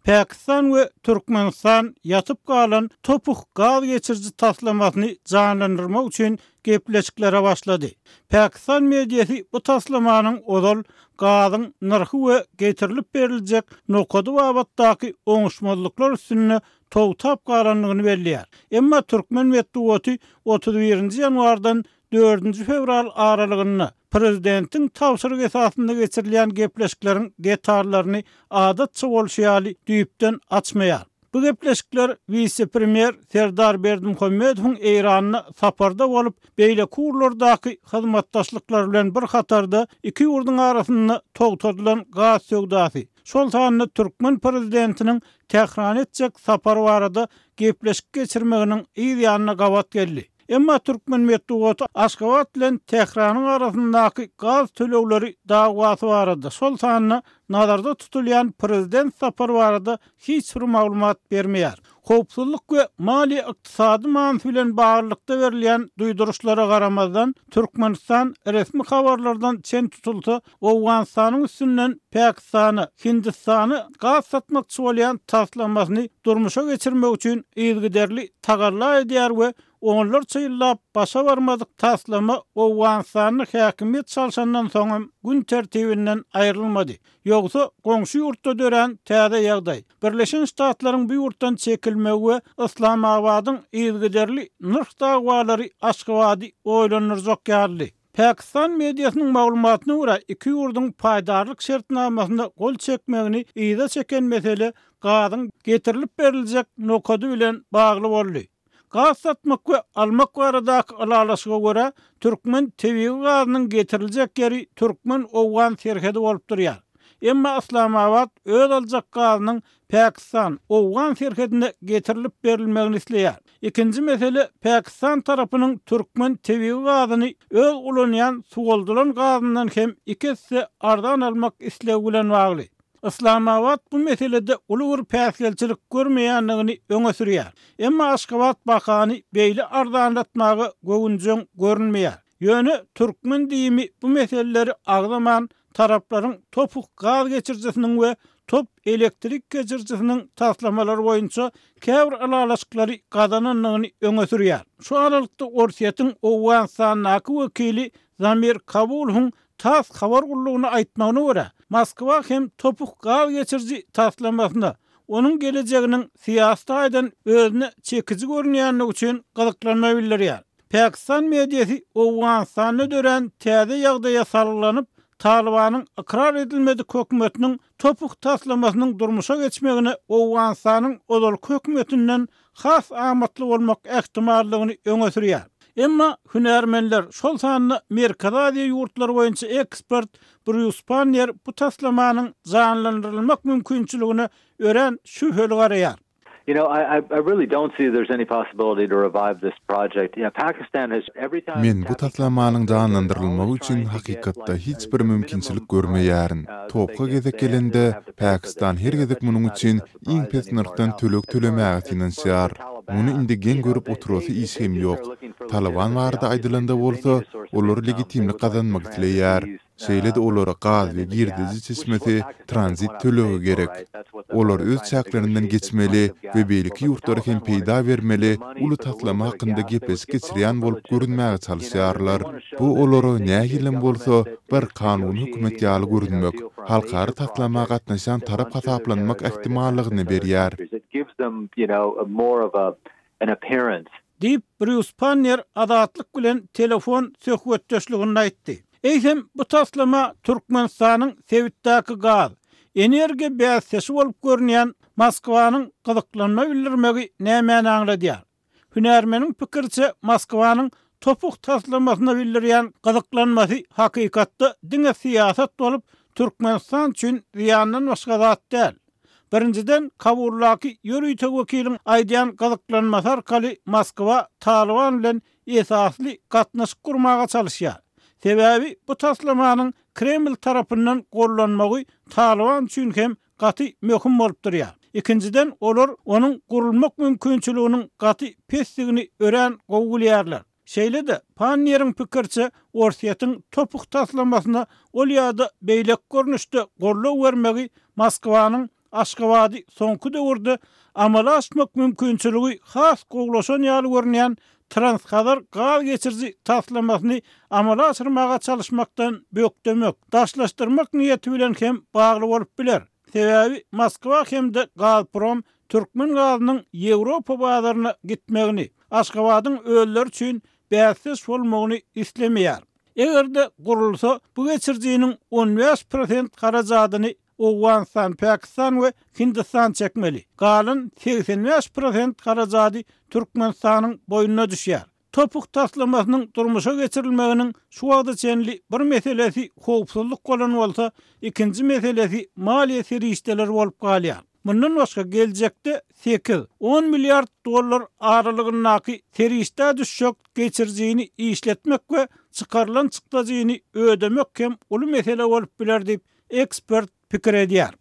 Pakistan ve Türkmenistan yatıp kalan topuk gaz geçirici taslamasyny canlandyrmak üçin gepleşiklere başlady. Pakistan mediýasy bu taslamanyň odal gazyň narhy we getirilip beriljek nokady babatdaky oňuşmazlyklar üstüne towtap galanlygyny belliýär. Emma Türkmen medeniýeti 31 ýanwardan 4 fevral aralygyny prezidentin tawşyryk esasynda geçirilýän gepleşikleriň detallaryny adatça bolşýaly düýpden açmaýar. Bu gepleşikler vice-premier Serdar Berdimuhammedowyň Eýranyna saparda bolup beýle kurlardaky hyzmatdaşlyklar bilen bir hatarda iki ýurduň arasynda togtadylan gaz söwdasy. Şol sanyny Türkmen prezidentiniň Tehran etjek sapary barada gepleşik geçirmeginiň ýa-ýanyna gawat geldi. Emma Türkmen medeniýeti Aşgabat bilen Tehranyň arasyndaky gaz tölewleri dagwasy barada şol sanyny nazarda tutulýan prezident sapary barada hiç bir maglumat bermeýär. Howpsuzlyk we mali ykdysady manysy bilen baglykda berilýän duýduruşlara garamazdan Türkmenistan resmi habarlardan çen tutulsa Awganistanyň üstünden Pakistany, Hindistany gaz satmakçy bolýan taslamasyny durmuşa geçirmek üçin ýygyderli tagalla edýär we onlarca ýyllap başa barmadyk taslama Awganistanyň häkimiýet çalşandan soň gün tertibinden aýrylmady. Ýogsa goňşy ýurtda dören täze ýagdaý. Birleşen Ştatlaryň bu ýurtdan çekilmegi we Islamabadyň ýygyderli nırh dagwalary Aşgabaty oýlanyrjak ýarly. Pakistan mediýasynyň maglumatyna görä iki ýurduň paýdarlyk şertnamasynda gol çekmegini ýyda çeken mesele gazyň getirilip beriljek nokady bilen bagly boldy. Gaz satmak we almak baradaky alalaşyga görä Türkmen tebii gazynyň getiriljek ýeri Türkmen-Owgan serhedi bolup durýar. Emma Islamabad öz aljak gazynyň Pakistan, Owgan serhedine getirilip berilmegini isleýär. İkinji mesele Pakistan tarapynyň Türkmen tebii gazyny öz ulanýan sugoldulan gazyndan hem ikisi ardan almak isleýi bilen bagly. Islamabad bu meselede ulu bir päsgelçilik görmeýändigini öňe sürýär. Emma Aşgabat bakany beýle ardanlatmagy göwünjüň görünmeýär. Ýöne Türkmen diýimi bu meseleleri agdaman taraplaryň topuk gaz geçirjisiniň we top elektrik geçirjisiniň taslamalary boýunça käbir alalaşyklary gadananlygyny öňe sürýär. Şu aralykda Orsiýatyň Owganistanyň wekili Zamir Kabulhuň tas habar gullugyny aýtmagyna görä Moskwa hem topuk gaz geçirji taslamasyna onun geleceğinin siyasata aýdan özüne çekici görünýänligi üçin gyzyklanma bildirýär. Pakistan mediýasy Awganistany dören täze ýagdaýa salgylanyp Talibanyň ikrar edilmedik hökümetiniň topuk taslamasynyň durmuşa geçmegine Awganistanyň odal hökümetinden has amatly bolmak ähtimallygyny öňe sürýär. Emma hünärmenler şol sanyny Amerikada ýurtlar boýunça ekspert Bruce Pannier bu taslamanyň janlandyrylmak mümkinçiligine ören şüpheli garaýar. You know, I really don't see there's any possibility to revive this project. You know, Pakistan has every time Men bu taslamanyň janlandyrylmagy üçin hakykatda hiç bir mümkinçilik görmeýärin. Topga gezek gelende Pakistan her gezek munyň üçin iň pes nyrkdan tölek tölemäge finansiýar. Muny indi gen görüp oturasy iş hem ýok. Taliban barada aýdylanda bolsa, olar legitimlik kazanmak isleýär. Şeýle de olara gaz we girdizi çeşmesi transit tölegi gerek. Olar öz çaklarynyň geçmeli we beýleki ýurtlara hem peýda bermeli, uly taslama hakynda gepleşik geçirýän bolup görünmäge çalyşýarlar. Bu olary nähilem bolsa bir kanuny hökümet ýaly görünmek, halkary taslama gatnaşan tarap hasaplanmak ähtimallygyny berýär. Diýip Bruce Pannier adatlyk bilen telefon söhbetdeşligini aýtdy. Eýsem bu taslama Türkmenistanyň Sewitdäki gaz, energiýa bäsesi bolup görünýän Moskwanyň gyzyklanma bildirmegi nämäni aňladýar. Hünärmeniň pikirçe Moskwanyň topuk taslamasyna bildirýän gyzyklanmasy hakykatda diňe siýasat bolup Türkmenistan üçin ziýandan başga zat däl. Birinciden Kabullaky ýörüýte wekiliň aýdýan gyzyklanmasy arkaly Moskwa Taliban bilen esasly gatnaşyk gurmaga çalyşýar. Sebebi bu taslamanyň Kreml tarapyndan gollanmagy Taliban üçin hem gaty möhüm bolup durýar. İkinciden olar onuň gurulmak mümkinçiliginiň gaty pesligini ören gowgulýarlar. Şeýle de Pannier'iň pikirçe Orsiýatyň topuk taslamasyna ol ýa-da beýlek görnüşde gollaw bermegi Moskwanyň Aşgabatı soňky döwürde amala aşmak mümkinçiligi has goglaşan ýaly görnýän transkadar gaz geçirji taslamasyny amala aşyrmaga çalışmaktan bökdemek, daşlaşdyrmak niýeti bilen hem bagly bolup biler. Sebebi Moskwa hemde Gazprom Türkmen gazynyň Ýewropa bazaryna gitmegini, Aşgabatyň öýler üçin bäsiz bolmagyny islemeýär. Egerde gurulsa bu geçirjiniň 15% garajadyny Awganistan, Pakistan we Hindistan çekmeli. Galan 85% garajady Türkmenistanyň boýnuna düşýär. Topuk taslamasynyň durmuşa geçirilmeginiň şu wagda çenli bir meselesi howpsuzlyk bolan bolsa, ikinji meselesi maliýe serişdeler bolup galýar. Bundan başga geljekde 8-10 milliard dollar aralygyndaky serişde düşük geçirjini işletmek we çıkarılan çıktazyny ödemek hem uly mesele bolup biler diýip ekspert pikir edýär.